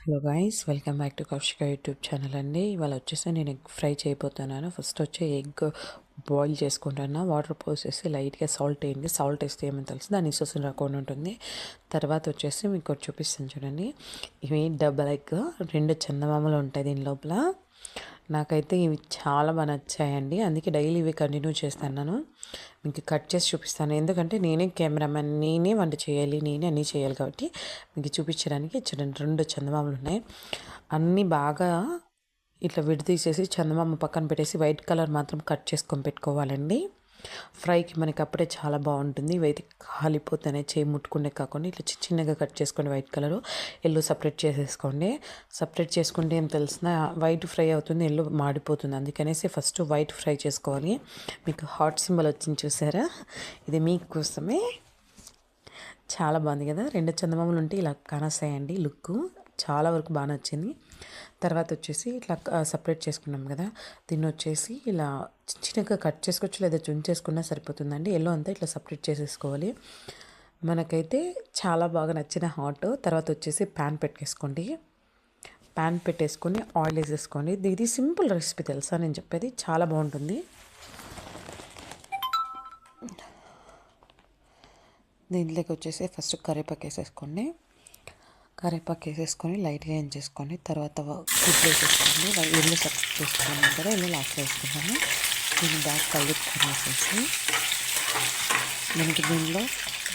Hello guys, welcome back to Kaushika YouTube channel అండి. ఇవాళ వచ్చేసి నేను ఎగ్ ఫ్రై చేయబోతున్నాను. ఫస్ట్ వచ్చి ఎగ్ బాయిల్ చేసుకుంటున్నా. వాటర్ పోసేసి లైట్గా సాల్ట్ వేయండి. సాల్ట్ వేస్తే ఏమో తెలుసు, దాని ఇసోసిన రాకుండా ఉంటుంది. తర్వాత వచ్చేసి మీకు ఒకటి చూపిస్తాను చూడండి. ఇవి డబల్ ఎగ్, 2 చందమామలు ఉంటాయి దీని లోపల. నాకైతే ఇవి చాలా బాగా నచ్చాయండి, అందుకే డైలీ ఇవి కంటిన్యూ చేస్తాను. మీకు కట్ చేసి చూపిస్తాను, ఎందుకంటే నేనే కెమెరామెన్, నేనే వంట చేయాలి, నేనే అన్నీ చేయాలి కాబట్టి మీకు చూపించడానికి. చూడండి, 2 చందమామలు ఉన్నాయి. అన్నీ బాగా ఇట్లా విడదీసేసి చందమామ పక్కన పెట్టేసి వైట్ కలర్ మాత్రం కట్ చేసుకొని పెట్టుకోవాలండి. ఫ్రైకి మనకి అప్పుడే చాలా బాగుంటుంది. ఇవైతే కాలిపోతానే, చేయి ముట్టుకుంటే కాకుండా ఇట్లా చిన్నగా కట్ చేసుకోండి. వైట్ కలరు, ఎల్లో సపరేట్ చేసేసుకోండి. సపరేట్ చేసుకుంటే ఏం తెలిసిన వైట్ ఫ్రై అవుతుంది, ఎల్లో మాడిపోతుంది. అందుకనేసి ఫస్ట్ వైట్ ఫ్రై చేసుకోవాలి. మీకు హాట్ సింబల్ వచ్చింది చూసారా, ఇది మీకోసమే. చాలా బాగుంది కదా. 2 చందమామలు ఉంటే ఇలా కానొస్తాయండి. లుక్ చాలా వరకు బాగా నచ్చింది. తర్వాత వచ్చేసి ఇట్లా సపరేట్ చేసుకున్నాం కదా, దీన్ని వచ్చేసి ఇలా చిన్నగా కట్ చేసుకోవచ్చు, లేదా చుంచేసుకున్నా సరిపోతుందండి. ఎల్లో అంతా ఇట్లా సపరేట్ చేసేసుకోవాలి. మనకైతే చాలా బాగా నచ్చిన హాట్. తర్వాత వచ్చేసి ప్యాన్ పెట్టేసుకోండి. ప్యాన్ పెట్టేసుకొని ఆయిల్ వేసేసుకోండి. ఇది సింపుల్ రెసిపీ తెలుసా, నేను చెప్పేది చాలా బాగుంటుంది. దీంట్లోకి వచ్చేసి ఫస్ట్ కరివేపాకు వేసేసుకోండి. కరివేపాకు వేసేసుకొని లైట్గా ఏం చేసుకోండి. తర్వాత గుడ్లు వేసేసుకోండి. ఎల్లు సపరేట్ చేసుకున్నాం కదా, ఎల్లు లాస్ట్లో వేసుకున్నాము. దీన్ని బాగా కలుపుకొనేసేసి మనకి దీనిలో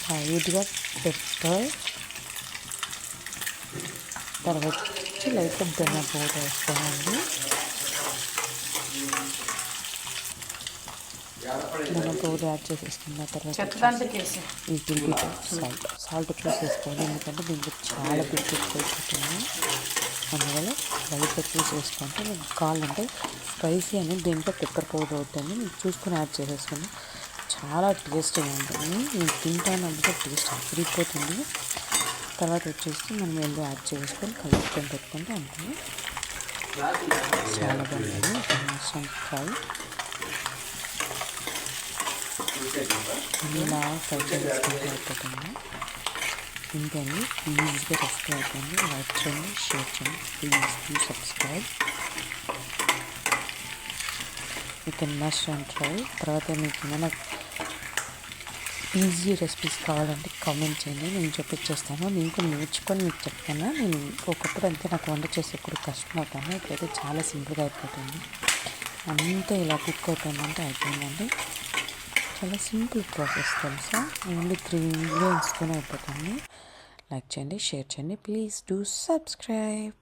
లైట్గా పెప్పర్, తర్వాత వచ్చి లైట్గా ధనియా పౌడర్ వేసుకోండి. మనం పౌడర్ యాడ్ చేసేసుకున్న తర్వాత సాల్ట్ చూసేసుకోండి, ఎందుకంటే దీంట్లో చాలా బిస్కెట్స్ అయిపోతుంది. అందువల్ల లైట్గా చూసేసుకుంటే మీకు కావాలంటే స్పైసీ అనేది దీంట్లో పెప్పర్ పౌడర్ అవుతుంది, మీకు చూసుకొని యాడ్ చేసేసుకోండి. చాలా టేస్టీగా ఉంటుంది. మీకు తింటానంటే టేస్ట్ అదిరిపోతుంది. తర్వాత వచ్చేసి మనం ఎల్లో యాడ్ చేసుకొని కలుపుకొని పెట్టుకుంటే అంతే. చాలా బాగుంటుంది. ఫ్రై ఇలా ఫ్రై చేసుకుంటూ అయిపోతుంది. ఇంకండి, ఈజీగా రెసిపీ అయిపోయింది. లైక్ చేయండి, షేర్ చేయండి, please subscribe. You can must and try. తర్వాత మీకు ఏమైనా ఈజీ రెసిపీస్ కావాలంటే కామెంట్ చేయండి, నేను చూపించేస్తాను. నేను కూడా నేర్చుకొని మీకు చెప్తాను. నేను ఒకప్పుడు అంతే, నాకు వంట చేసేప్పుడు కష్టం అవుతాను. ఇప్పుడైతే చాలా సింపుల్గా అయిపోతుంది. అంతా ఇలా కుక్ అవుతుందంటే అయిపోయిందండి. చాలా సింపుల్ ప్రాసెస్ తెలుసా, ఓన్లీ 3 ఇంగ్రీడియంట్స్తోనే అయిపోతుంది. లైక్ చేయండి, షేర్ చేయండి, ప్లీజ్ డూ సబ్స్క్రైబ్.